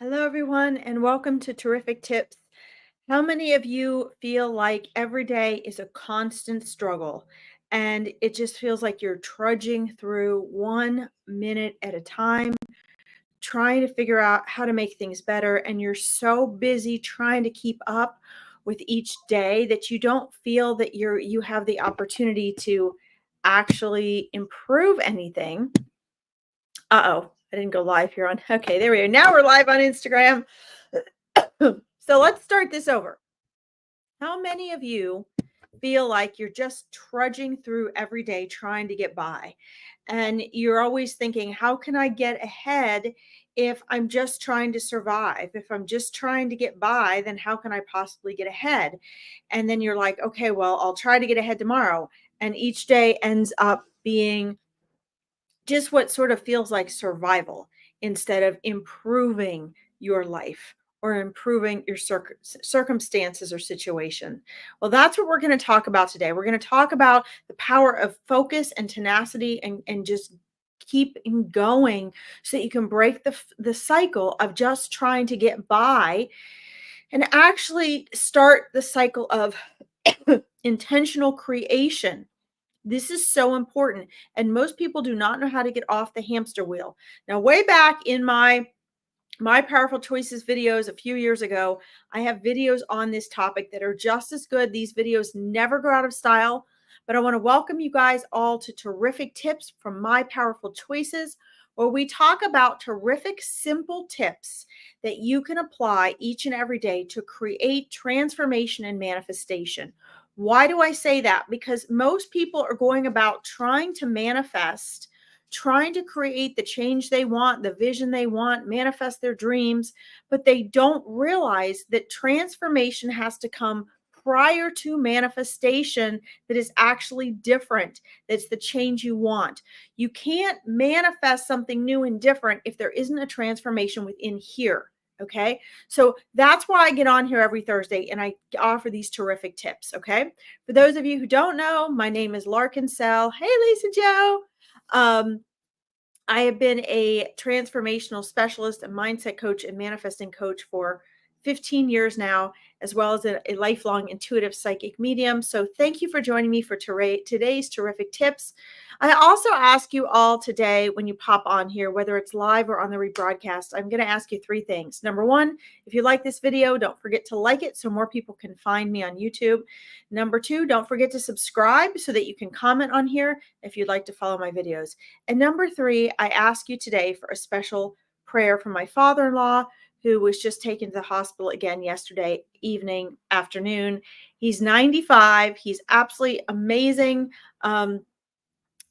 Hello, everyone, and welcome to Terrific Tips. How many of you feel like every day is a constant struggle and it just feels like you're trudging through 1 minute at a time, trying to figure out how to make things better, and you're so busy trying to keep up with each day that you don't feel that you have the opportunity to actually improve anything? Uh-oh, I didn't go live here on. Okay, there we go. Now we're live on Instagram. So let's start this over. How many of you feel like you're just trudging through every day trying to get by? And you're always thinking, how can I get ahead if I'm just trying to survive? If I'm just trying to get by, then how can I possibly get ahead? And then you're like, okay, well, I'll try to get ahead tomorrow. And each day ends up being just what sort of feels like survival instead of improving your life or improving your circumstances or situation. Well, that's what we're going to talk about today. We're going to talk about the power of focus and tenacity and just keep going so that you can break the cycle of just trying to get by and actually start the cycle of intentional creation. This is so important, and most people do not know how to get off the hamster wheel. Now, way back in my Powerful Choices videos a few years ago, I have videos on this topic that are just as good. These videos never go out of style, but I want to welcome you guys all to Terrific Tips from My Powerful Choices, where we talk about terrific, simple tips that you can apply each and every day to create transformation and manifestation. Why do I say that? Because most people are going about trying to manifest, trying to create the change they want, the vision they want, manifest their dreams, but they don't realize that transformation has to come prior to manifestation that is actually different. That's the change you want. You can't manifest something new and different if there isn't a transformation within here. Okay. So that's why I get on here every Thursday and I offer these terrific tips. Okay. For those of you who don't know, my name is Larkin. Hey, Lisa Joe. I have been a transformational specialist, a mindset coach, and manifesting coach for 15 years now, as well as a lifelong intuitive psychic medium. So thank you for joining me for today's terrific tips. I also ask you all today, when you pop on here, whether it's live or on the rebroadcast, I'm going to ask you three things. Number one, if you like this video, don't forget to like it so more people can find me on YouTube. Number two, don't forget to subscribe so that you can comment on here if you'd like to follow my videos. And number three, I ask you today for a special prayer for my father-in-law, who was just taken to the hospital again yesterday afternoon. He's 95. He's absolutely amazing.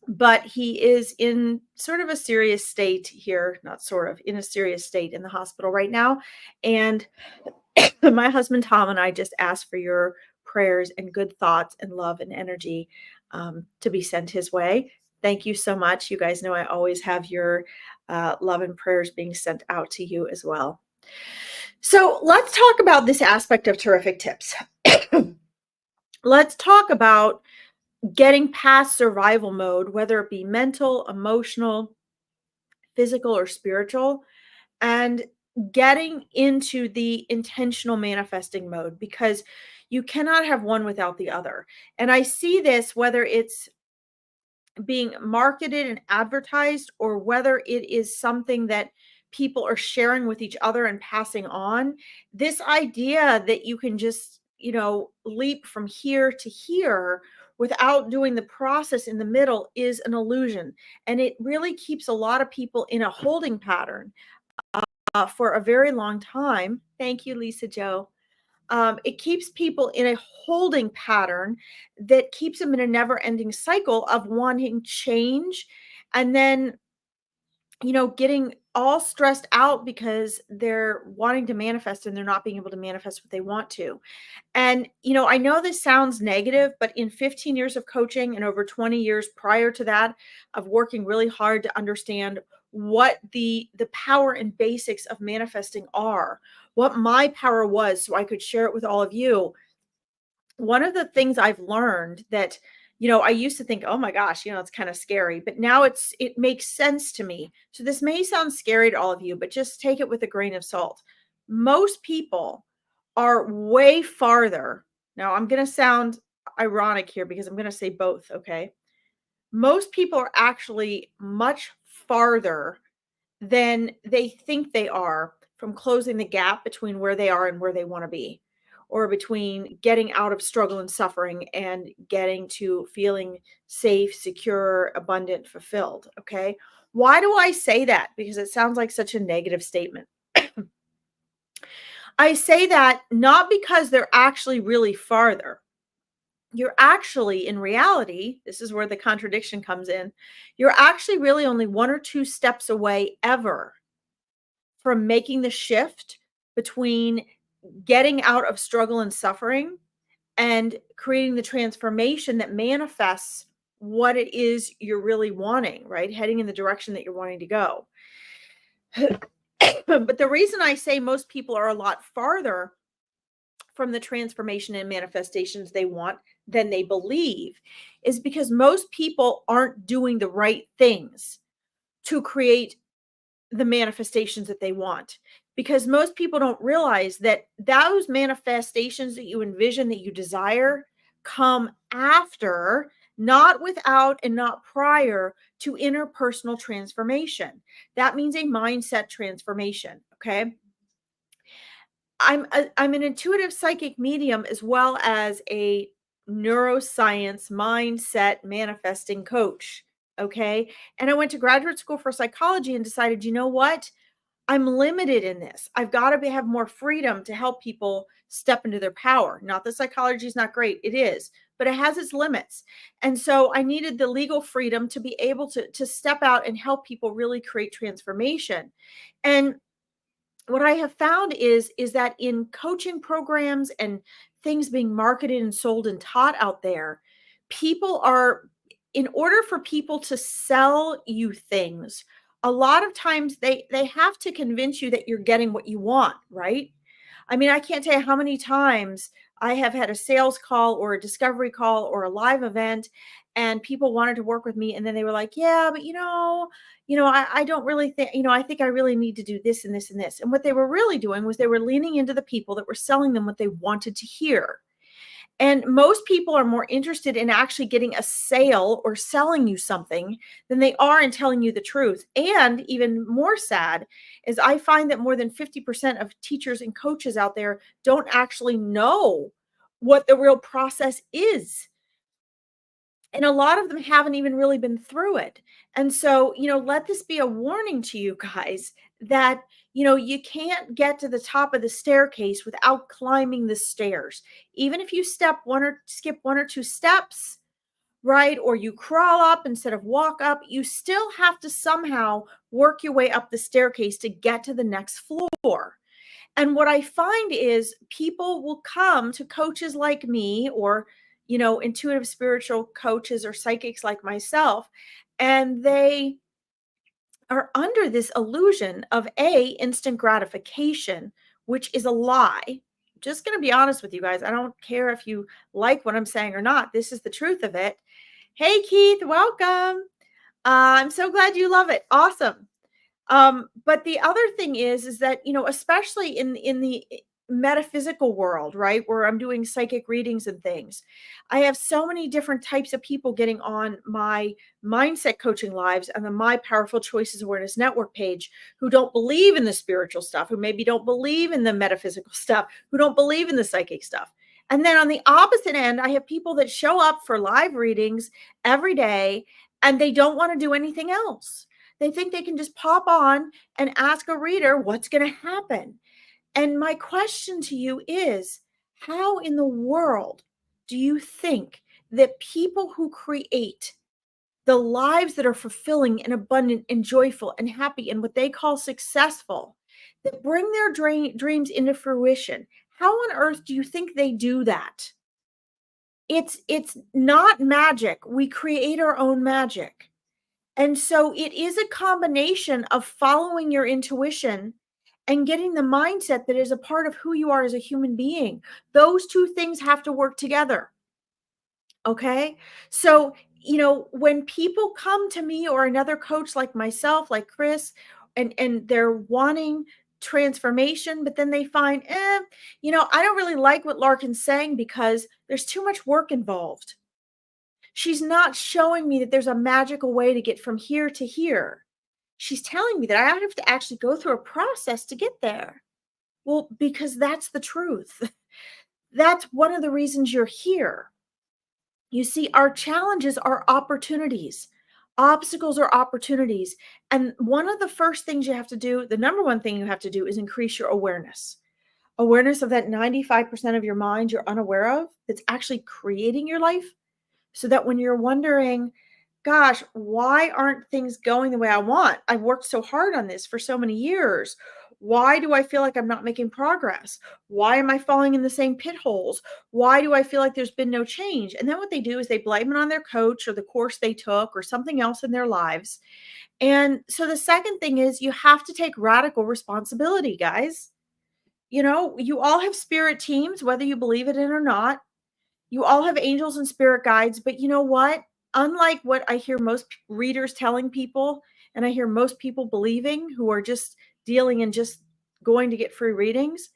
But he is in sort of a serious state here, not sort of, in a serious state in the hospital right now. And my husband, Tom, and I just ask for your prayers and good thoughts and love and energy to be sent his way. Thank you so much. You guys know I always have your love and prayers being sent out to you as well. So let's talk about this aspect of terrific tips. Let's talk about getting past survival mode, whether it be mental, emotional, physical, or spiritual, and getting into the intentional manifesting mode, because you cannot have one without the other. And I see this whether it's being marketed and advertised or whether it is something that people are sharing with each other and passing on. This idea that you can just, leap from here to here without doing the process in the middle is an illusion. And it really keeps a lot of people in a holding pattern for a very long time. Thank you, Lisa Joe. It keeps people in a holding pattern that keeps them in a never-ending cycle of wanting change and then, getting all stressed out because they're wanting to manifest and they're not being able to manifest what they want to. And, I know this sounds negative, but in 15 years of coaching and over 20 years prior to that of working really hard to understand what the power and basics of manifesting are, what my power was so I could share it with all of you. One of the things I've learned that, I used to think, "Oh my gosh, it's kind of scary," but now it makes sense to me. So this may sound scary to all of you, but just take it with a grain of salt. Most people are way farther. Now, I'm going to sound ironic here because I'm going to say both, okay? Most people are actually much farther than they think they are from closing the gap between where they are and where they want to be, or between getting out of struggle and suffering and getting to feeling safe, secure, abundant, fulfilled. Okay. Why do I say that? Because it sounds like such a negative statement. I say that not because they're actually really farther. You're actually, in reality, this is where the contradiction comes in. You're actually really only one or two steps away ever from making the shift between getting out of struggle and suffering and creating the transformation that manifests what it is you're really wanting, right? Heading in the direction that you're wanting to go. But the reason I say most people are a lot farther from the transformation and manifestations they want than they believe is because most people aren't doing the right things to create the manifestations that they want, because most people don't realize that those manifestations that you envision, that you desire, come after, not without and not prior to interpersonal transformation. That means a mindset transformation. Okay. I'm an intuitive psychic medium as well as a neuroscience mindset manifesting coach. Okay. And I went to graduate school for psychology and decided, you know what? I'm limited in this. I've got to have more freedom to help people step into their power. Not that psychology is not great. It is, but it has its limits. And so I needed the legal freedom to be able to step out and help people really create transformation. And what I have found is that in coaching programs and things being marketed and sold and taught out there, people are, in order for people to sell you things, a lot of times they have to convince you that you're getting what you want, right? I mean, I can't tell you how many times I have had a sales call or a discovery call or a live event and people wanted to work with me and then they were like, "Yeah, but I don't really think, I think I really need to do this and this and this." And what they were really doing was they were leaning into the people that were selling them what they wanted to hear. And most people are more interested in actually getting a sale or selling you something than they are in telling you the truth. And even more sad is I find that more than 50% of teachers and coaches out there don't actually know what the real process is. And a lot of them haven't even really been through it. And so, let this be a warning to you guys that, you can't get to the top of the staircase without climbing the stairs. Even if you skip one or two steps, right? Or you crawl up instead of walk up, you still have to somehow work your way up the staircase to get to the next floor. And what I find is people will come to coaches like me or, intuitive spiritual coaches or psychics like myself, and they are under this illusion of instant gratification, which is a lie. I'm just going to be honest with you guys. I don't care if you like what I'm saying or not. This is the truth of it. Hey, Keith, welcome. I'm so glad you love it. Awesome. But the other thing is that, especially in the metaphysical world, right, where I'm doing psychic readings and things, I have so many different types of people getting on my mindset coaching lives and the My Powerful Choices Awareness Network page who don't believe in the spiritual stuff, who maybe don't believe in the metaphysical stuff, who don't believe in the psychic stuff. And then on the opposite end, I have people that show up for live readings every day and they don't want to do anything else. They think they can just pop on and ask a reader what's going to happen. And my question to you is, how in the world do you think that people who create the lives that are fulfilling and abundant and joyful and happy and what they call successful, that bring their dreams into fruition, how on earth do you think they do that? It's not magic. We create our own magic. And so it is a combination of following your intuition and getting the mindset that is a part of who you are as a human being. Those two things have to work together. Okay. So, when people come to me or another coach like myself, like Chris, and they're wanting transformation, but then they find, I don't really like what Larkin's saying because there's too much work involved. She's not showing me that there's a magical way to get from here to here. She's telling me that I have to actually go through a process to get there. Well, because that's the truth. That's one of the reasons you're here. You see, our challenges are opportunities. Obstacles are opportunities. And one of the first things you have to do, the number one thing you have to do is increase your awareness. Awareness of that 95% of your mind you're unaware of that's actually creating your life. So that when you're wondering, gosh, why aren't things going the way I want? I've worked so hard on this for so many years. Why do I feel like I'm not making progress? Why am I falling in the same pit holes? Why do I feel like there's been no change? And then what they do is they blame it on their coach or the course they took or something else in their lives. And so the second thing is you have to take radical responsibility, guys. You all have spirit teams, whether you believe it in or not. You all have angels and spirit guides, but you know what? Unlike what I hear most readers telling people, and I hear most people believing who are just dealing and just going to get free readings,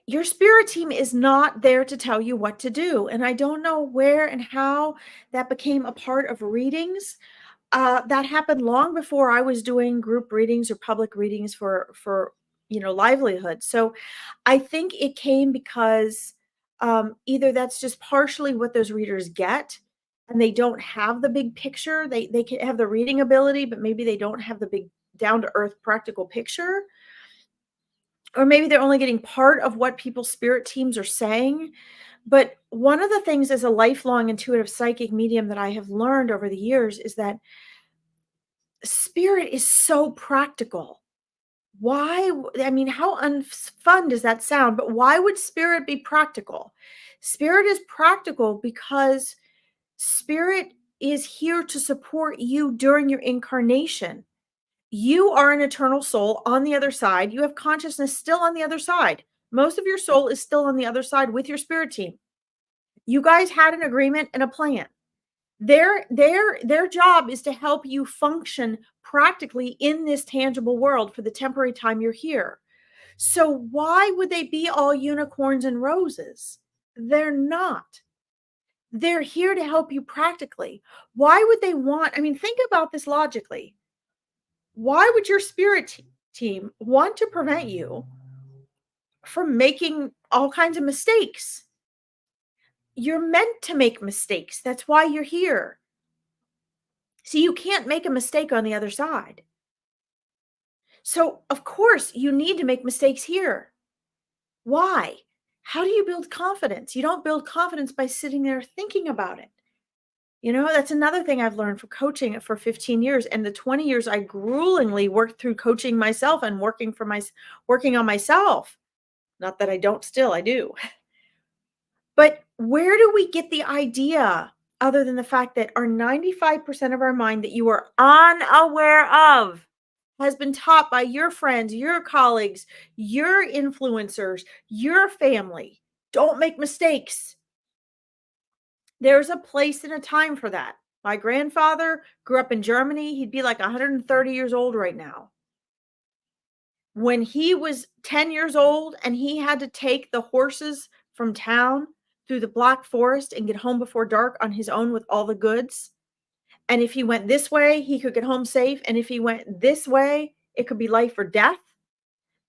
your spirit team is not there to tell you what to do. And I don't know where and how that became a part of readings. That happened long before I was doing group readings or public readings for livelihood. So I think it came because either that's just partially what those readers get, and they don't have the big picture. They can have the reading ability, but maybe they don't have the big down to earth practical picture, or maybe they're only getting part of what people's spirit teams are saying. But one of the things as a lifelong intuitive psychic medium that I have learned over the years is that spirit is so practical. I mean, how unfun does that sound? But why would spirit be practical? Spirit is practical because spirit is here to support you during your incarnation. You are an eternal soul on the other side. You have consciousness still on the other side. Most of your soul is still on the other side with your spirit team. You guys had an agreement and a plan. Their job is to help you function practically in this tangible world for the temporary time you're here. So why would they be all unicorns and roses? They're not. They're here to help you practically. Why would they want, I mean, think about this logically. Why would your spirit team want to prevent you from making all kinds of mistakes? You're meant to make mistakes. That's why you're here. So you can't make a mistake on the other side. So, of course, you need to make mistakes here. Why? How do you build confidence? You don't build confidence by sitting there thinking about it. That's another thing I've learned for coaching for 15 years, and the 20 years I gruelingly worked through coaching myself and working on myself. Not that I don't still, I do. But where do we get the idea other than the fact that our 95% of our mind that you are unaware of has been taught by your friends, your colleagues, your influencers, your family? Don't make mistakes. There's a place and a time for that. My grandfather grew up in Germany. He'd be like 130 years old right now. When he was 10 years old and he had to take the horses from town through the Black Forest and get home before dark on his own with all the goods. And if he went this way, he could get home safe. And if he went this way, it could be life or death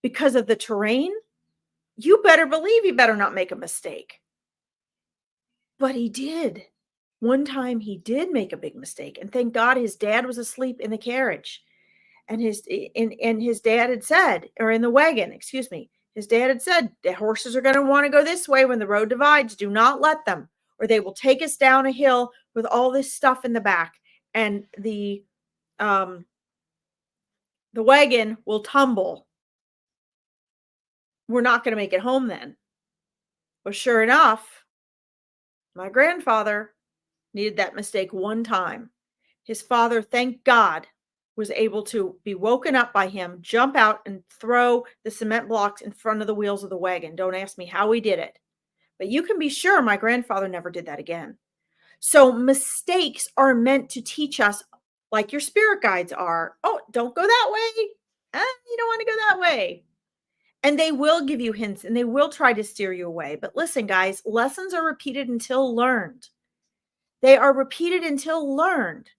because of the terrain. You better believe he better not make a mistake. But he did. One time he did make a big mistake. And thank God his dad was asleep in the carriage. And his dad had said, or in the wagon, excuse me, his dad had said, the horses are going to want to go this way when the road divides. Do not let them, or they will take us down a hill with all this stuff in the back, and the wagon will tumble. We're not going to make it home then. Well, sure enough, my grandfather needed that mistake one time. His father, thank God, was able to be woken up by him, jump out and throw the cement blocks in front of the wheels of the wagon. Don't ask me how he did it, But you can be sure my grandfather never did that again. So mistakes are meant to teach us, like your spirit guides are. Oh, don't go that way. You don't want to go that way. And they will give you hints and they will try to steer you away. But listen, guys, lessons are repeated until learned. They are repeated until learned.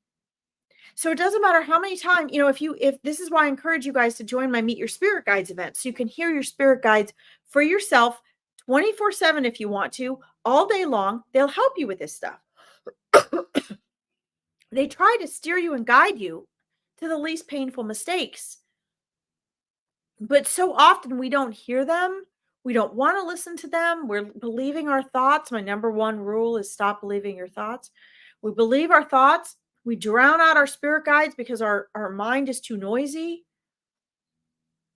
So it doesn't matter how many times, if this is why I encourage you guys to join my Meet Your Spirit Guides event so you can hear your spirit guides for yourself 24/7 if you want to, all day long. They'll help you with this stuff. They try to steer you and guide you to the least painful mistakes. But so often we don't hear them. We don't want to listen to them. We're believing our thoughts. My number one rule is stop believing your thoughts. We believe our thoughts. We drown out our spirit guides because our mind is too noisy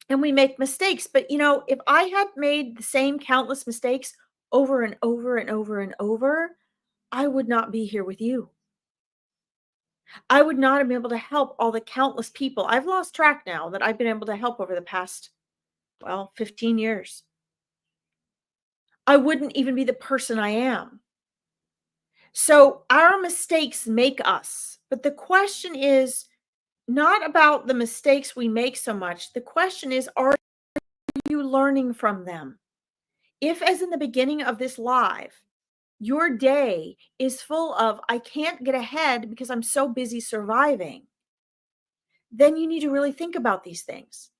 and we make mistakes. But, if I had made the same countless mistakes over and over and over and over, I would not be here with you. I would not have been able to help all the countless people. I've lost track now that I've been able to help over the past, 15 years. I wouldn't even be the person I am. So our mistakes make us. But the question is not about the mistakes we make so much. The question is, are you learning from them? If, as in the beginning of this live, your day is full of, I can't get ahead because I'm so busy surviving, then you need to really think about these things.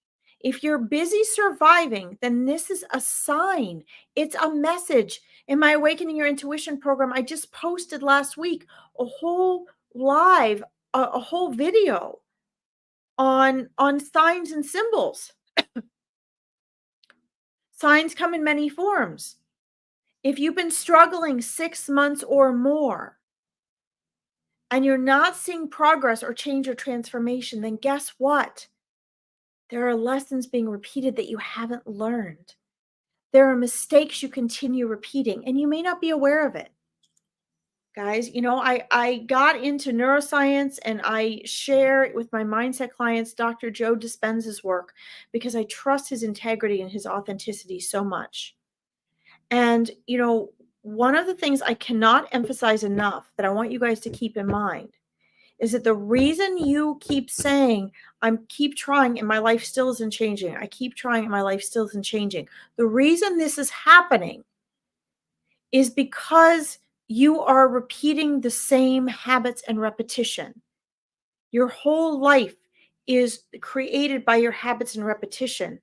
If you're busy surviving, then this is a sign. It's a message. In my Awakening Your Intuition program, I just posted last week a whole live, a whole video on signs and symbols. Signs come in many forms. If you've been struggling 6 months or more and you're not seeing progress or change or transformation, then guess what? There are lessons being repeated that you haven't learned. There are mistakes you continue repeating, and you may not be aware of it. Guys, I got into neuroscience and I share with my mindset clients Dr. Joe Dispenza's work because I trust his integrity and his authenticity so much. And, one of the things I cannot emphasize enough that I want you guys to keep in mind is that the reason you keep saying, keep trying and my life still isn't changing. I keep trying and my life still isn't changing. The reason this is happening is because you are repeating the same habits and repetition. Your whole life is created by your habits and repetition.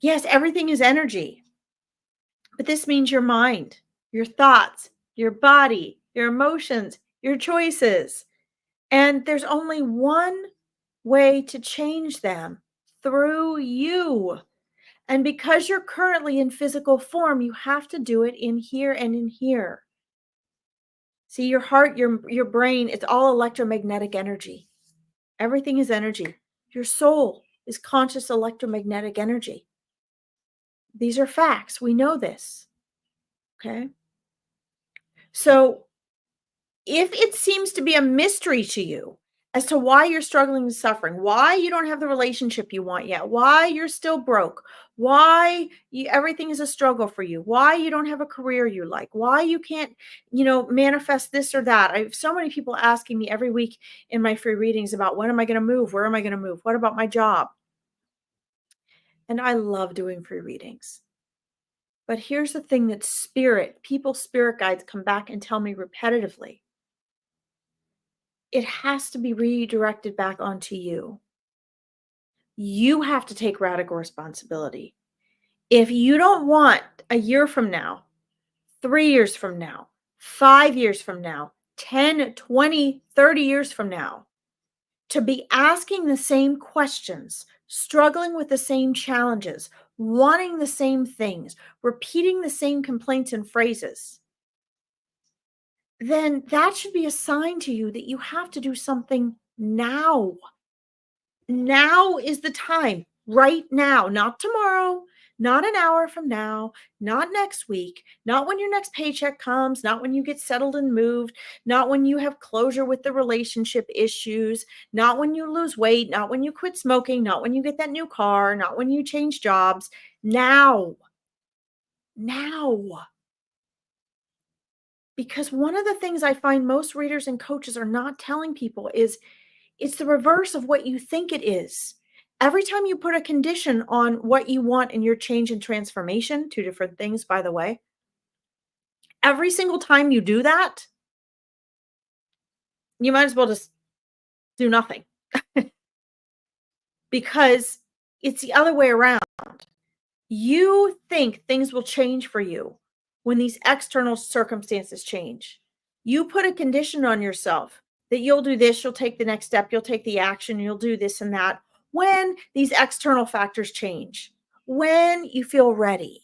Yes, everything is energy, but this means your mind, your thoughts, your body, your emotions, your choices. And there's only one way to change them: through you. And because you're currently in physical form, you have to do it in here and in here. See, your heart, your brain, it's all electromagnetic energy. Everything is energy. Your soul is conscious electromagnetic energy. These are facts. We know this. Okay? So if it seems to be a mystery to you as to why you're struggling and suffering, why you don't have the relationship you want yet, why you're still broke, why everything is a struggle for you, why you don't have a career you like, why you can't, manifest this or that. I have so many people asking me every week in my free readings about when am I going to move? Where am I going to move? What about my job? And I love doing free readings. But here's the thing that spirit guides come back and tell me repetitively. It has to be redirected back onto you. You have to take radical responsibility. If you don't want a year from now, 3 years from now, 5 years from now, 10, 20, 30 years from now, to be asking the same questions, struggling with the same challenges, wanting the same things, repeating the same complaints and phrases, then that should be a sign to you that you have to do something now. Now is the time, right now, not tomorrow, not an hour from now, not next week, not when your next paycheck comes, not when you get settled and moved, not when you have closure with the relationship issues, not when you lose weight, not when you quit smoking, not when you get that new car, not when you change jobs. Now. now. Because one of the things I find most readers and coaches are not telling people is it's the reverse of what you think it is. Every time you put a condition on what you want in your change and transformation, two different things, by the way, every single time you do that, you might as well just do nothing because it's the other way around. You think things will change for you when these external circumstances change. You put a condition on yourself that you'll do this, you'll take the next step, you'll take the action, you'll do this and that when these external factors change, when you feel ready.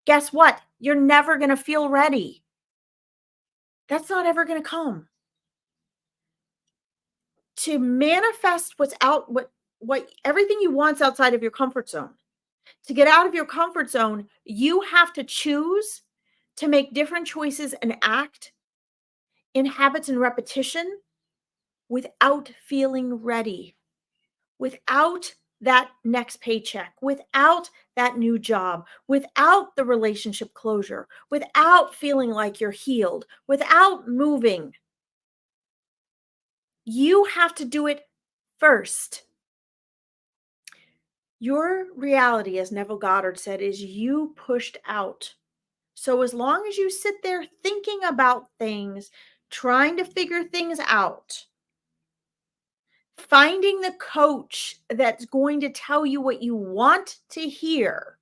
Guess what? You're never going to feel ready. That's not ever going to come. To manifest what everything you want's outside of your comfort zone. To get out of your comfort zone, you have to choose to make different choices and act in habits and repetition without feeling ready, without that next paycheck, without that new job, without the relationship closure, without feeling like you're healed, without moving. You have to do it first. Your reality, as Neville Goddard said, is you pushed out. So as long as you sit there thinking about things, trying to figure things out, finding the coach that's going to tell you what you want to hear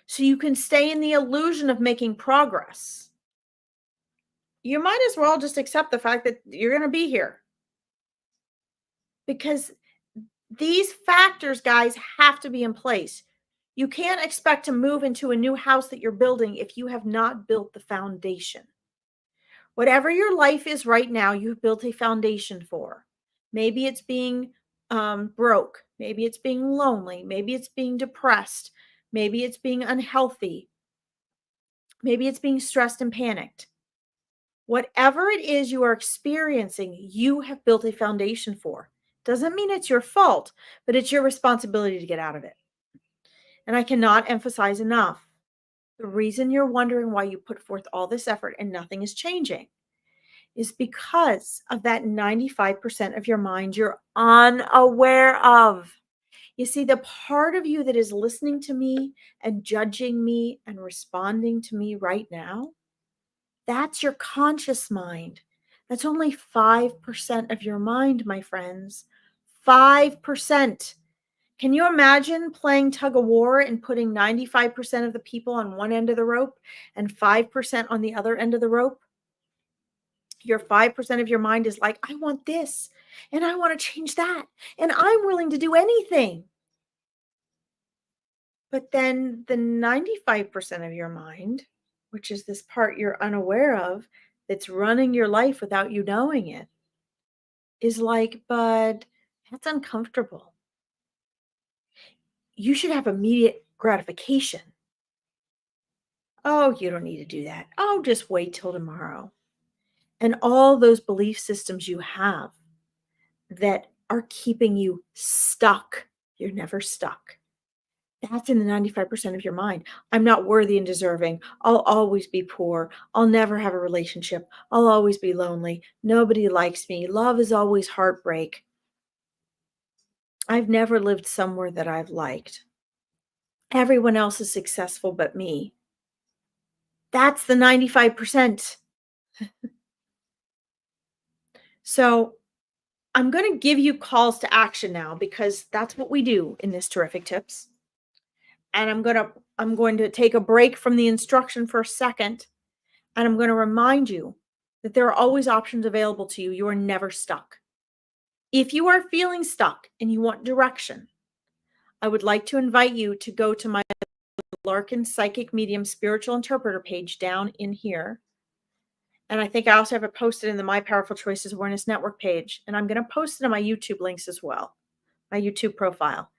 so you can stay in the illusion of making progress, you might as well just accept the fact that you're going to be here. Because these factors, guys, have to be in place. You can't expect to move into a new house that you're building if you have not built the foundation. Whatever your life is right now, you've built a foundation for. Maybe it's being broke. Maybe it's being lonely. Maybe it's being depressed. Maybe it's being unhealthy. Maybe it's being stressed and panicked. Whatever it is you are experiencing, you have built a foundation for. Doesn't mean it's your fault, but it's your responsibility to get out of it. And I cannot emphasize enough the reason you're wondering why you put forth all this effort and nothing is changing is because of that 95% of your mind you're unaware of. You see, the part of you that is listening to me and judging me and responding to me right now, that's your conscious mind. That's only 5% of your mind, my friends. 5%. Can you imagine playing tug of war and putting 95% of the people on one end of the rope and 5% on the other end of the rope? Your 5% of your mind is like, I want this and I want to change that and I'm willing to do anything. But then the 95% of your mind, which is this part you're unaware of, that's running your life without you knowing it, is like, but that's uncomfortable. You should have immediate gratification. Oh, you don't need to do that. Oh, just wait till tomorrow. And all those belief systems you have that are keeping you stuck. You're never stuck. That's in the 95% of your mind. I'm not worthy and deserving. I'll always be poor. I'll never have a relationship. I'll always be lonely. Nobody likes me. Love is always heartbreak. I've never lived somewhere that I've liked. Everyone else is successful but me. That's the 95%. So I'm going to give you calls to action now because that's what we do in this Terrific Tips. And I'm going to take a break from the instruction for a second, and I'm going to remind you that there are always options available to you. You are never stuck. If you are feeling stuck and you want direction, I would like to invite you to go to my Larkin Psychic Medium Spiritual Interpreter page down in here. And I think I also have it posted in the My Powerful Choices Awareness Network page. And I'm going to post it on my YouTube links as well, my YouTube profile.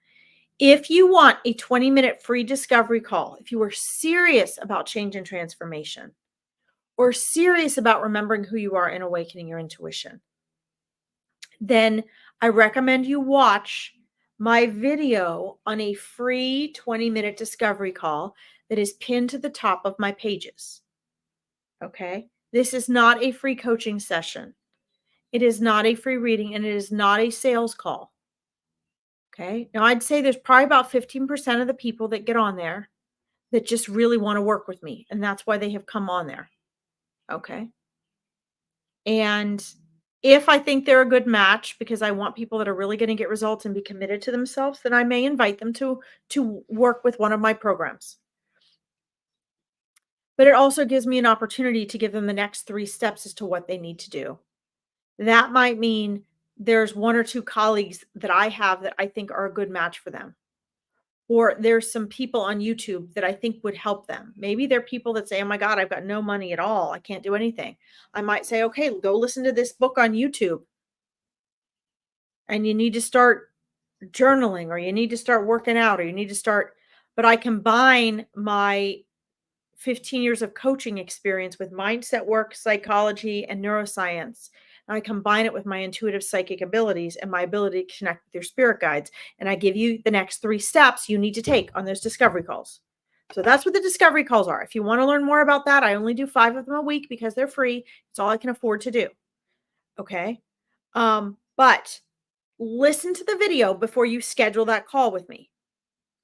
If you want a 20-minute free discovery call, if you are serious about change and transformation, or serious about remembering who you are and awakening your intuition, then I recommend you watch my video on a free 20-minute discovery call that is pinned to the top of my pages. Okay. This is not a free coaching session. It is not a free reading and it is not a sales call. Okay. Now, I'd say there's probably about 15% of the people that get on there that just really want to work with me. And that's why they have come on there. Okay. And if I think they're a good match because I want people that are really going to get results and be committed to themselves, then I may invite them to work with one of my programs. But it also gives me an opportunity to give them the next 3 steps as to what they need to do. That might mean there's 1 or 2 colleagues that I have that I think are a good match for them. Or there's some people on YouTube that I think would help them. Maybe they're people that say, "Oh my god, I've got no money at all. I can't do anything." I might say, "Okay, go listen to this book on YouTube, and you need to start journaling, or you need to start working out, or you need to start." But I combine my 15 years of coaching experience with mindset work, psychology, and neuroscience. And I combine it with my intuitive psychic abilities and my ability to connect with your spirit guides. And I give you the next 3 steps you need to take on those discovery calls. So that's what the discovery calls are. If you want to learn more about that, I only do 5 of them a week because they're free. It's all I can afford to do. Okay. But listen to the video before you schedule that call with me.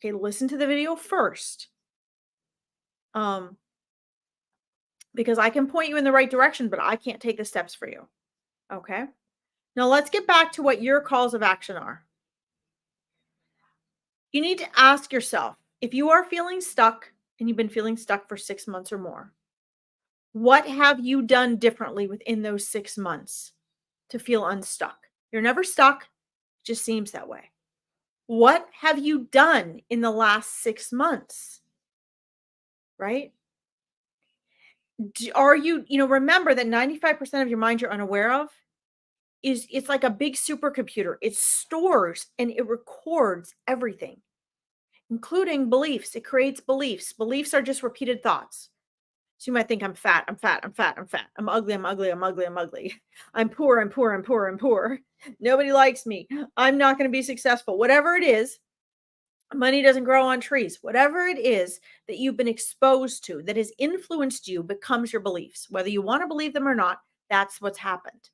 Okay. Listen to the video first. Because I can point you in the right direction, but I can't take the steps for you. Okay. Now let's get back to what your calls of action are. You need to ask yourself, if you are feeling stuck and you've been feeling stuck for 6 months or more, what have you done differently within those 6 months to feel unstuck? You're never stuck, it just seems that way. What have you done in the last 6 months? Right? Are you, remember that 95% of your mind you're unaware of it's like a big supercomputer. It stores and it records everything, including beliefs. It creates beliefs. Beliefs are just repeated thoughts. So you might think I'm fat, I'm fat, I'm fat, I'm fat. I'm ugly, I'm ugly, I'm ugly, I'm ugly. I'm poor, I'm poor, I'm poor, I'm poor. Nobody likes me. I'm not going to be successful. Whatever it is, money doesn't grow on trees. Whatever it is that you've been exposed to that has influenced you becomes your beliefs. Whether you want to believe them or not, that's what's happened.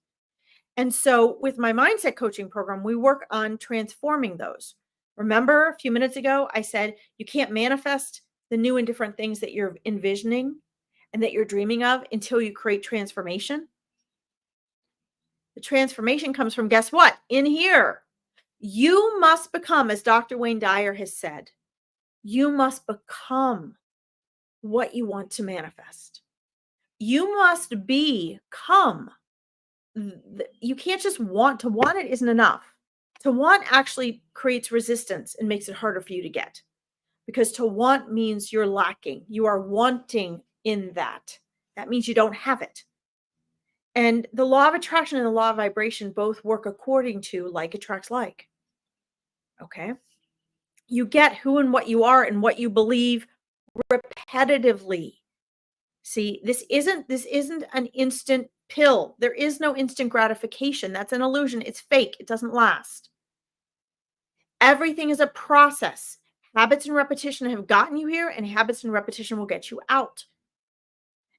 And so with my mindset coaching program, we work on transforming those. Remember a few minutes ago, I said you can't manifest the new and different things that you're envisioning and that you're dreaming of until you create transformation. The transformation comes from, guess what? In here. You must become, as Dr. Wayne Dyer has said, you must become what you want to manifest. You must become. You can't just want to want it isn't enough. To want actually creates resistance and makes it harder for you to get, because to want means you're lacking. You are wanting in that. That means you don't have it. And the law of attraction and the law of vibration both work according to like attracts like. Okay. You get who and what you are and what you believe repetitively. See, this isn't an instant pill. There is no instant gratification. That's an illusion. It's fake. It doesn't last. Everything is a process. Habits and repetition have gotten you here, and habits and repetition will get you out.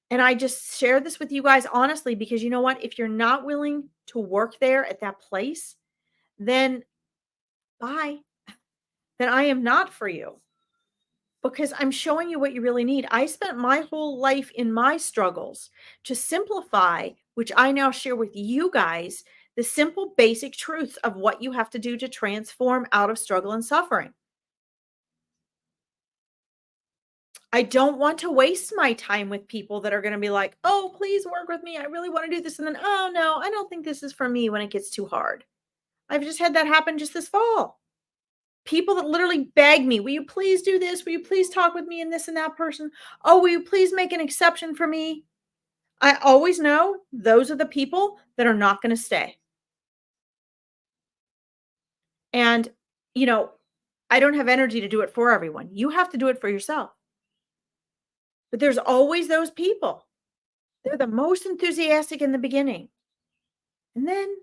And I just share this with you guys honestly, because you know what? If you're not willing to work there at that place, then bye. Then I am not for you, because I'm showing you what you really need. I spent my whole life in my struggles to simplify, which I now share with you guys, the simple basic truths of what you have to do to transform out of struggle and suffering. I don't want to waste my time with people that are going to be like, "Oh, please work with me. I really want to do this." And then, "Oh, no, I don't think this is for me," when it gets too hard. I've just had that happen just this fall. People that literally beg me, "Will you please do this? Will you please talk with me and this and that person? Oh, will you please make an exception for me?" I always know those are the people that are not going to stay. And, you know, I don't have energy to do it for everyone. You have to do it for yourself. But there's always those people. They're the most enthusiastic in the beginning. And then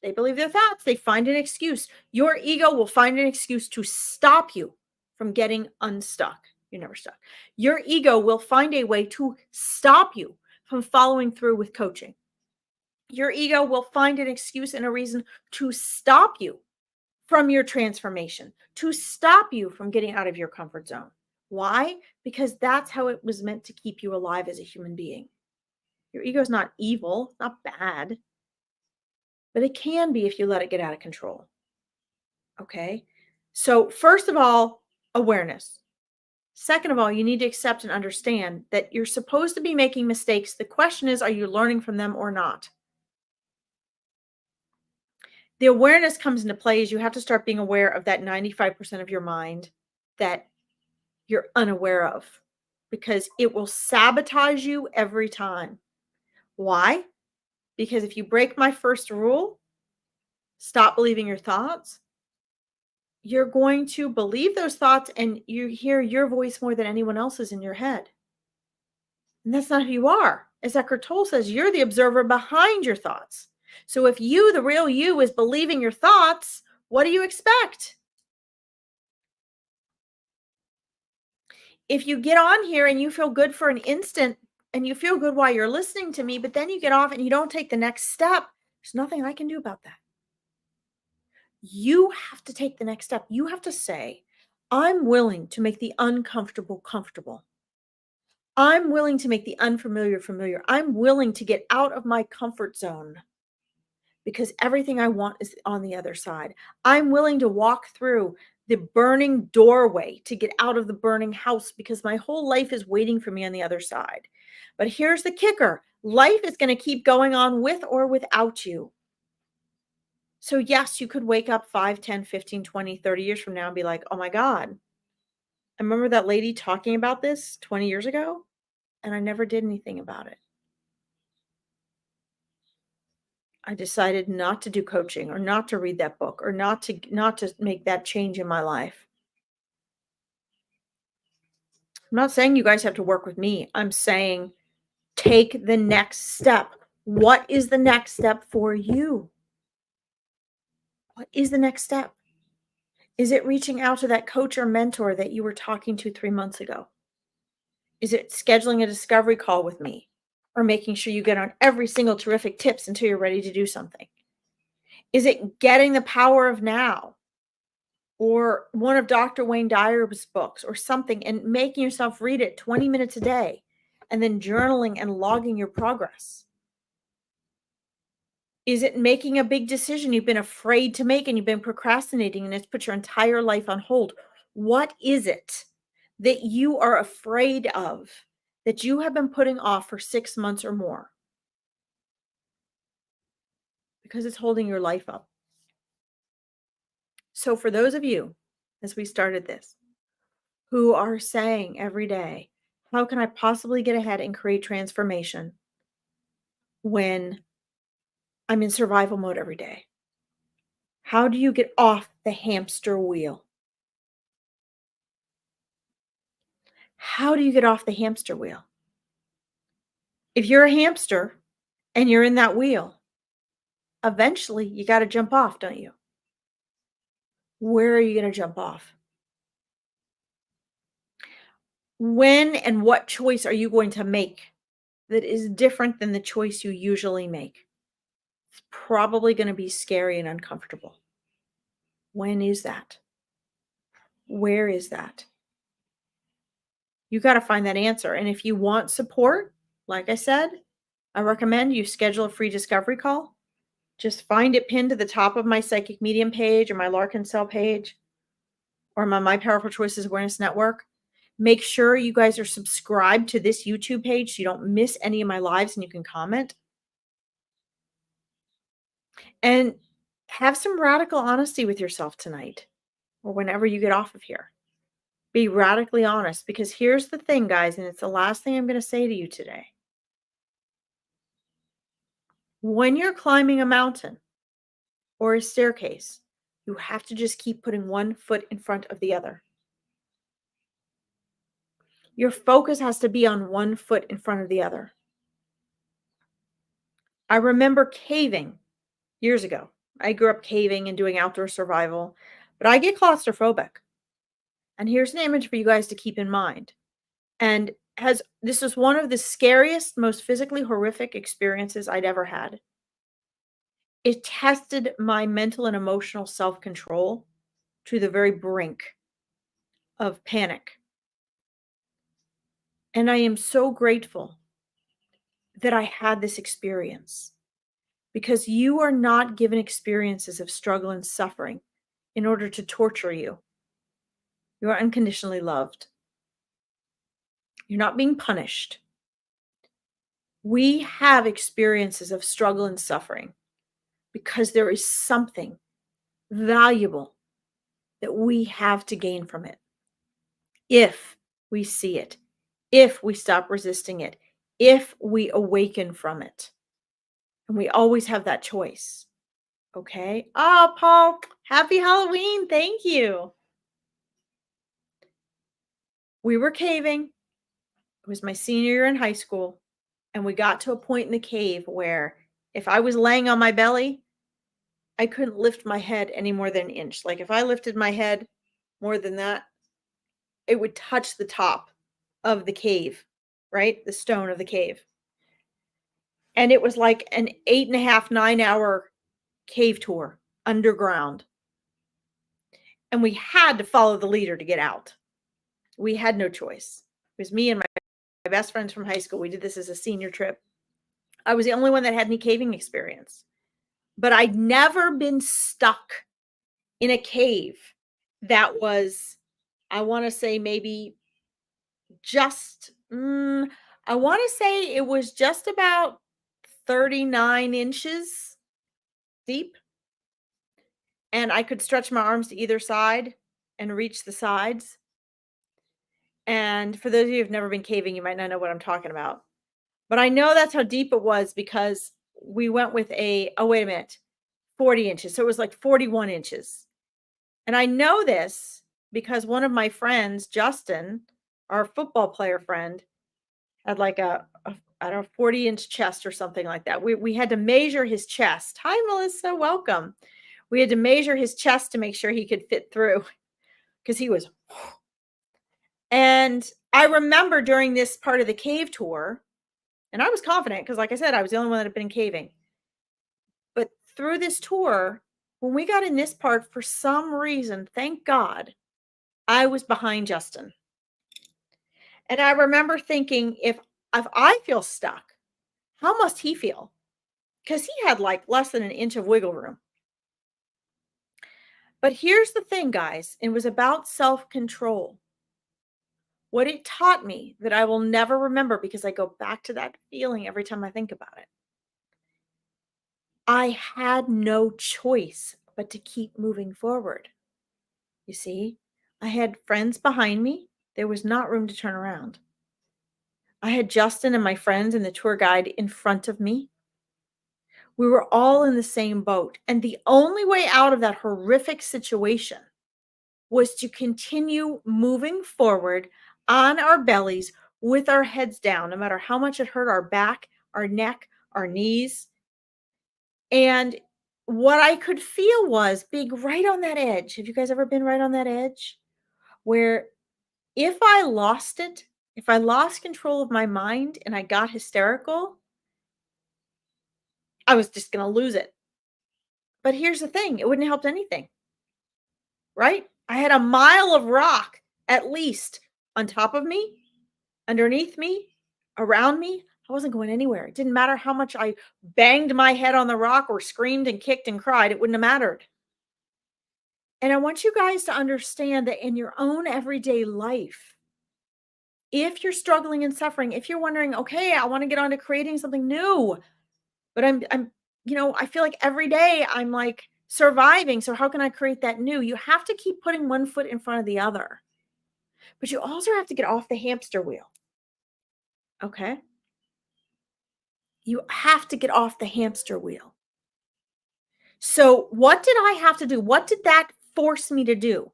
They believe their thoughts. They find an excuse. Your ego will find an excuse to stop you from getting unstuck. You're never stuck. Your ego will find a way to stop you from following through with coaching. Your ego will find an excuse and a reason to stop you from your transformation, to stop you from getting out of your comfort zone. Why? Because that's how it was meant to keep you alive as a human being. Your ego is not evil, it's not bad, but it can be if you let it get out of control. Okay? So, first of all, awareness. Second of all, you need to accept and understand that you're supposed to be making mistakes. The question is, are you learning from them or not? The awareness comes into play as you have to start being aware of that 95% of your mind that you're unaware of, because it will sabotage you every time. Why? Because if you break my first rule, stop believing your thoughts, you're going to believe those thoughts and you hear your voice more than anyone else's in your head. And that's not who you are. As Eckhart Tolle says, you're the observer behind your thoughts. So if you, the real you, is believing your thoughts, what do you expect? If you get on here and you feel good for an instant and you feel good while you're listening to me, but then you get off and you don't take the next step, there's nothing I can do about that. You have to take the next step. You have to say, I'm willing to make the uncomfortable comfortable. I'm willing to make the unfamiliar familiar. I'm willing to get out of my comfort zone because everything I want is on the other side. I'm willing to walk through the burning doorway to get out of the burning house because my whole life is waiting for me on the other side. But here's the kicker: life is going to keep going on with or without you. So, yes, you could wake up 5, 10, 15, 20, 30 years from now and be like, oh my God, I remember that lady talking about this 20 years ago, and I never did anything about it. I decided not to do coaching or not to read that book or not to make that change in my life. I'm not saying you guys have to work with me. I'm saying take the next step. What is the next step for you? What is the next step? Is it reaching out to that coach or mentor that you were talking to 3 months ago? Is it scheduling a discovery call with me or making sure you get on every single terrific tips until you're ready to do something? Is it getting the power of now or one of Dr. Wayne Dyer's books or something and making yourself read it 20 minutes a day and then journaling and logging your progress? Is it making a big decision you've been afraid to make and you've been procrastinating and it's put your entire life on hold? What is it that you are afraid of that you have been putting off for 6 months or more? Because it's holding your life up. So for those of you, as we started this, who are saying every day, how can I possibly get ahead and create transformation when I'm in survival mode every day? How do you get off the hamster wheel? How do you get off the hamster wheel? If you're a hamster and you're in that wheel, eventually you got to jump off, don't you? Where are you going to jump off? When and what choice are you going to make that is different than the choice you usually make? It's probably going to be scary and uncomfortable. When is that? Where is that? You got to find that answer. And if you want support, like I said, I recommend you schedule a free discovery call. Just find it pinned to the top of my Psychic Medium page or my Larkin Cell page or my Powerful Choices Awareness Network. Make sure you guys are subscribed to this YouTube page so you don't miss any of my lives and you can comment. And have some radical honesty with yourself tonight or whenever you get off of here. Be radically honest, because here's the thing, guys, and it's the last thing I'm going to say to you today. When you're climbing a mountain or a staircase, you have to just keep putting one foot in front of the other. Your focus has to be on one foot in front of the other. I remember caving years ago. I grew up caving and doing outdoor survival, but I get claustrophobic. And here's an image for you guys to keep in mind. And has this was one of the scariest, most physically horrific experiences I'd ever had. It tested my mental and emotional self-control to the very brink of panic. And I am so grateful that I had this experience because you are not given experiences of struggle and suffering in order to torture you. You are unconditionally loved. You're not being punished. We have experiences of struggle and suffering because there is something valuable that we have to gain from it. If we see it, if we stop resisting it, if we awaken from it. And we always have that choice. Okay. Oh, Paul, happy Halloween. Thank you. We were caving. It was my senior year in high school. And we got to a point in the cave where if I was laying on my belly, I couldn't lift my head any more than an inch. Like if I lifted my head more than that, it would touch the top of the cave, right? The stone of the cave. And it was like an 8.5, 9 hour cave tour underground. And we had to follow the leader to get out. We had no choice. It was me and my best friends from high school. We did this as a senior trip. I was the only one that had any caving experience. But I'd never been stuck in a cave that was, I want to say maybe just, I want to say it was just about 39 inches deep. And I could stretch my arms to either side and reach the sides. And for those of you who've never been caving, you might not know what I'm talking about. But I know that's how deep it was because we went with oh, wait a minute, 40 inches. So it was like 41 inches. And I know this because one of my friends, Justin, our football player friend, had like I don't know, 40-inch chest or something like that. We had to measure his chest. Hi, Melissa. Welcome. We had to measure his chest to make sure he could fit through because he was. And I remember during this part of the cave tour, and I was confident because, like I said, I was the only one that had been caving. But through this tour, when we got in this part, for some reason, thank God, I was behind Justin. And I remember thinking, if I feel stuck, how must he feel? Because he had like less than an inch of wiggle room. But here's the thing, guys, it was about self-control. What it taught me that I will never remember because I go back to that feeling every time I think about it. I had no choice but to keep moving forward. You see, I had friends behind me. There was not room to turn around. I had Justin and my friends and the tour guide in front of me. We were all in the same boat. And the only way out of that horrific situation was to continue moving forward on our bellies with our heads down, no matter how much it hurt our back, our neck, our knees. And what I could feel was being right on that edge. Have you guys ever been right on that edge? Where if I lost it, if I lost control of my mind and I got hysterical, I was just going to lose it. But here's the thing, it wouldn't have helped anything, right? I had a mile of rock at least on top of me, underneath me, around me. I wasn't going anywhere. It didn't matter how much I banged my head on the rock or screamed and kicked and cried. It wouldn't have mattered. And I want you guys to understand that in your own everyday life, if you're struggling and suffering, if you're wondering, okay, I want to get on to creating something new, but I feel like every day I'm like surviving. So how can I create that new? You have to keep putting one foot in front of the other, but you also have to get off the hamster wheel. Okay. You have to get off the hamster wheel. So what did I have to do? What did that force me to do?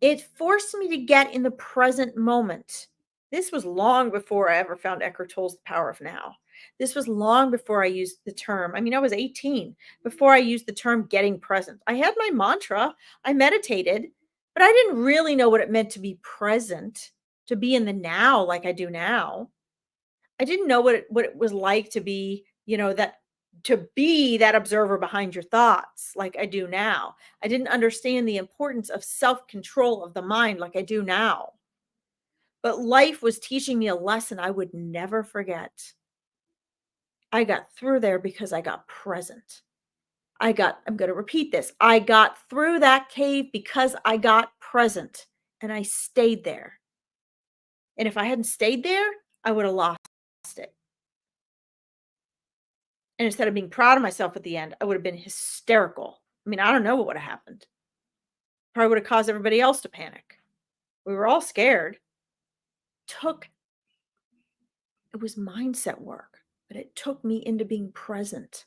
It forced me to get in the present moment. This was long before I ever found Eckhart Tolle's The Power of Now. This was long before I used the term. I mean, I was 18 before I used the term getting present. I had my mantra, I meditated, but I didn't really know what it meant to be present, to be in the now like I do now. I didn't know what it was like to be, that to be that observer behind your thoughts like I do now. I didn't understand the importance of self-control of the mind like I do now. But life was teaching me a lesson I would never forget. I got through there because I got present. I'm going to repeat this. I got through that cave because I got present and I stayed there. And if I hadn't stayed there, I would have lost it. And instead of being proud of myself at the end, I would have been hysterical. I mean, I don't know what would have happened. Probably would have caused everybody else to panic. We were all scared. Took It was mindset work, but it took me into being present.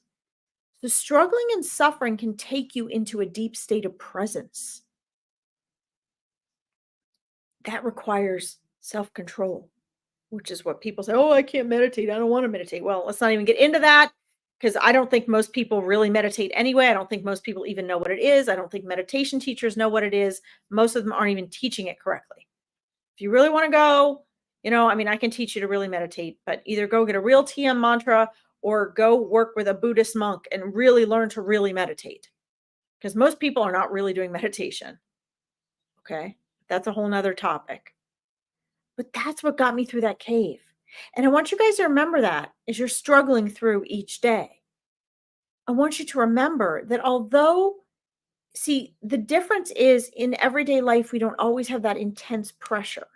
So struggling and suffering can take you into a deep state of presence. That requires self-control, which is what people say, "Oh, I can't meditate. I don't want to meditate." Well, let's not even get into that because I don't think most people really meditate anyway. I don't think most people even know what it is. I don't think meditation teachers know what it is. Most of them aren't even teaching it correctly. If you really want to go, I mean, I can teach you to really meditate, but either go get a real TM mantra or go work with a Buddhist monk and really learn to really meditate. Because most people are not really doing meditation. Okay. That's a whole nother topic. But that's what got me through that cave. And I want you guys to remember that as you're struggling through each day. I want you to remember that see, the difference is in everyday life, we don't always have that intense pressure.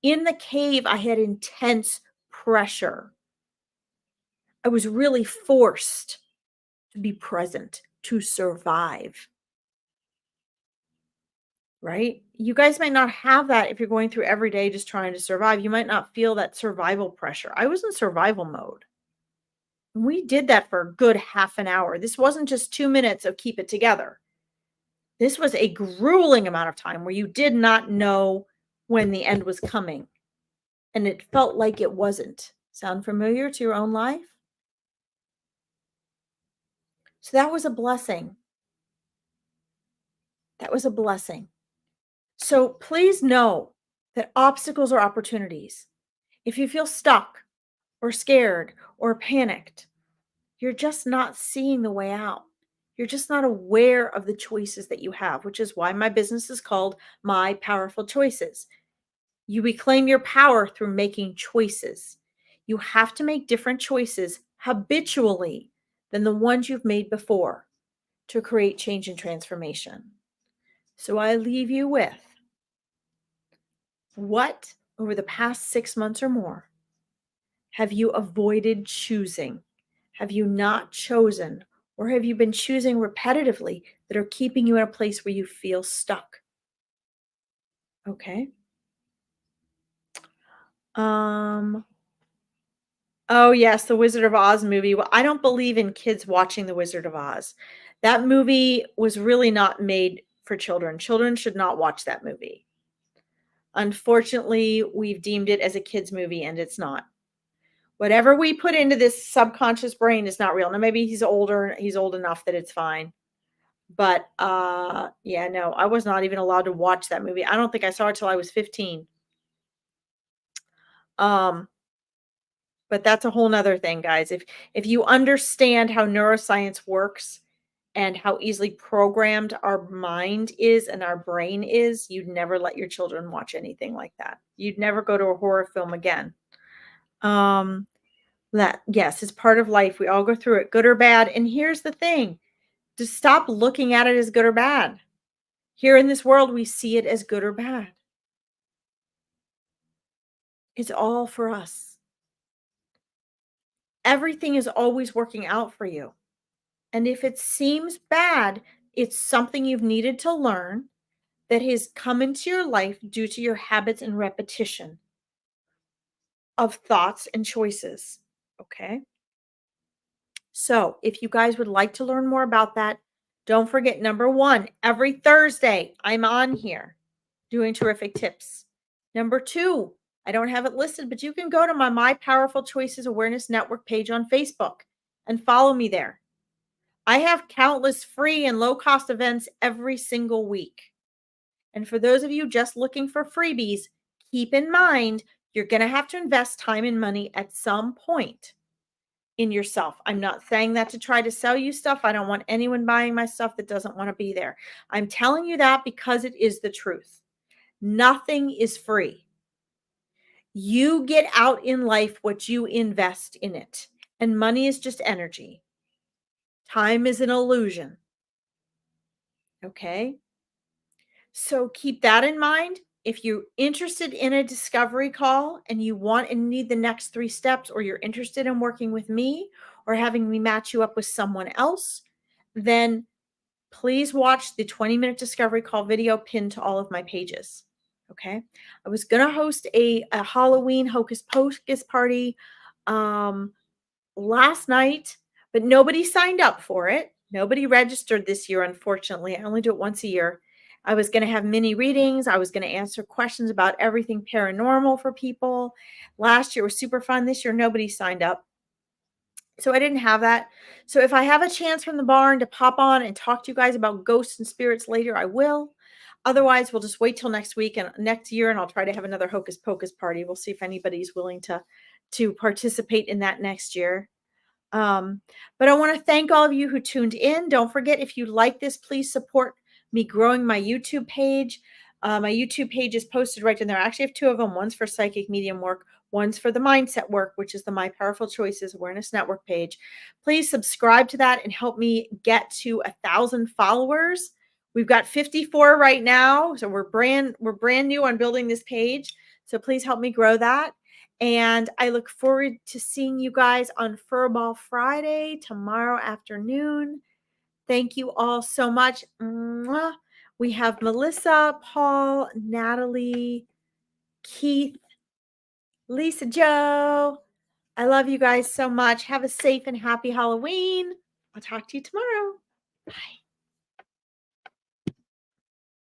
In the cave, I had intense pressure. I was really forced to be present, to survive, right? You guys might not have that if you're going through every day just trying to survive. You might not feel that survival pressure. I was in survival mode. We did that for a good half an hour. This wasn't just 2 minutes of keep it together. This was a grueling amount of time where you did not know when the end was coming. And it felt like it wasn't. Sound familiar to your own life? So that was a blessing. That was a blessing. So please know that obstacles are opportunities. If you feel stuck or scared or panicked, you're just not seeing the way out. You're just not aware of the choices that you have, which is why my business is called My Powerful Choices. You reclaim your power through making choices. You have to make different choices habitually than the ones you've made before to create change and transformation. So I leave you with what over the past 6 months or more have you avoided choosing? Have you not chosen? Or have you been choosing repetitively that are keeping you in a place where you feel stuck? Okay. Um, oh yes, the Wizard of Oz movie. Well, I don't believe in kids watching the Wizard of Oz. That movie was really not made for children. Children should not watch that movie. Unfortunately, we've deemed it as a kids movie and it's not. Whatever we put into this subconscious brain is not real. Now maybe he's older, he's old enough that it's fine. But yeah, no, I was not even allowed to watch that movie. I don't think I saw it till I was 15. Um, but that's a whole nother thing, guys. If you understand how neuroscience works and how easily programmed our mind is and our brain is, you'd never let your children watch anything like that. You'd never go to a horror film again. That yes, it's part of life. We all go through it, good or bad. And here's the thing: to stop looking at it as good or bad. Here in this world, we see it as good or bad. It's all for us. Everything is always working out for you. And if it seems bad, it's something you've needed to learn that has come into your life due to your habits and repetition of thoughts and choices. Okay. So if you guys would like to learn more about that, don't forget number one, every Thursday I'm on here doing terrific tips. Number two, I don't have it listed, but you can go to my Powerful Choices Awareness Network page on Facebook and follow me there. I have countless free and low cost events every single week. And for those of you just looking for freebies, keep in mind you're going to have to invest time and money at some point in yourself. I'm not saying that to try to sell you stuff. I don't want anyone buying my stuff that doesn't want to be there. I'm telling you that because it is the truth. Nothing is free. You get out in life what you invest in it. And money is just energy. Time is an illusion. Okay? So keep that in mind. If you're interested in a discovery call and you want and need the next 3 steps, or you're interested in working with me or having me match you up with someone else, then please watch the 20-minute discovery call video pinned to all of my pages. Okay. I was going to host a Halloween hocus pocus party last night, but nobody signed up for it. Nobody registered this year, unfortunately. I only do it once a year. I was going to have mini readings. I was going to answer questions about everything paranormal for people. Last year was super fun. This year, nobody signed up. So I didn't have that. So if I have a chance from the barn to pop on and talk to you guys about ghosts and spirits later, I will. Otherwise, we'll just wait till next week and next year, and I'll try to have another hocus pocus party. We'll see if anybody's willing to participate in that next year. But I want to thank all of you who tuned in. Don't forget, if you like this, please support me growing my YouTube page. My YouTube page is posted right in there. I actually have 2 of them. One's for psychic medium work. One's for the mindset work, which is the My Powerful Choices Awareness Network page. Please subscribe to that and help me get to 1,000 followers. We've got 54 right now. So we're brand new on building this page. So please help me grow that. And I look forward to seeing you guys on Furball Friday tomorrow afternoon. Thank you all so much. Mwah. We have Melissa, Paul, Natalie, Keith, Lisa Joe. I love you guys so much. Have a safe and happy Halloween. I'll talk to you tomorrow. Bye.